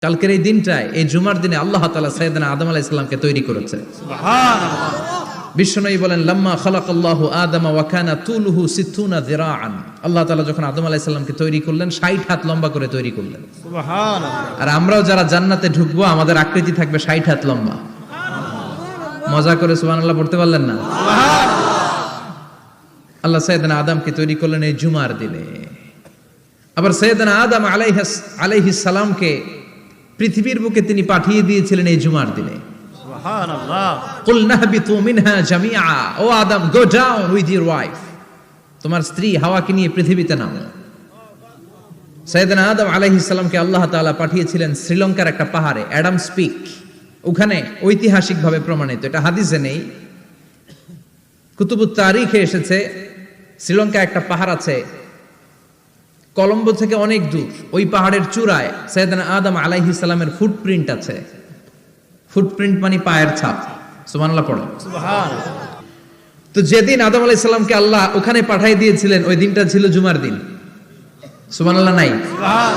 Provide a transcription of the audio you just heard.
কালকের এই দিনটায়, এই জুমার দিনে আল্লাহ তাআলা সাইয়েদনা আদম আলাইহিস সালামকে তৈরি করেছে। সুবহানাল্লাহ। বিশ্বনবী বলেন, লাম্মা খালাকাল্লাহু আদামা ওয়া কানা তুলুহু 60 যিরাআন। আল্লাহ তাআলা যখন আদম আলাইহিস সালামকে তৈরি করলেন, 60 হাত লম্বা করে তৈরি করলেন। সুবহানাল্লাহ। আর আমরাও যারা জান্নাতে ঢুকবো, আমাদের আকৃতি থাকবে 60 হাত লম্বা। মজা করে সুবহানাল্লাহ পড়তে পারলেন না? আল্লাহ সাইয়েদনা আদমকে তৈরি করলেন এই জুমার দিনে। আবার সাইয়েদনা আদম আলাইহিস সালামকে পৃথিবীর বুকে তিনি পাঠিয়ে দিয়েছিলেন এই জুমার দিনে। সুবহানাল্লাহ। কুল নাহবিতু মিনহা জামিআ, ও আদম, go down with your wife, তোমার স্ত্রী হাওয়াকে নিয়ে পৃথিবীতে নামো। সাইয়েদনা আদম আলাইহিস সালামকে আল্লাহ তাআলা পাঠিয়েছিলেন শ্রীলঙ্কার একটা পাহাড়ে, অ্যাডামস পিক। ওখানে ঐতিহাসিকভাবে প্রমাণিত, এটা হাদিসে নেই, কুতুবুত তারিখে এসেছে। শ্রীলঙ্কায় একটা পাহাড় আছে, কলম্বো থেকে অনেক দূর। ওই পাহাড়ের চূড়ায় সাইয়েদনা আদম আলাইহিস সালামের ফুটপ্রিন্ট আছে। ফুটপ্রিন্ট মানে পায়ের ছাপ। সুবহানাল্লাহ পড়ো। সুবহানাল্লাহ। তো যেদিন আদম আলাইহিস সালামকে আল্লাহ ওখানে পাঠিয়ে দিয়েছিলেন, ওই দিনটা ছিল জুমার দিন। সুবহানাল্লাহ নাই? সুবহানাল্লাহ।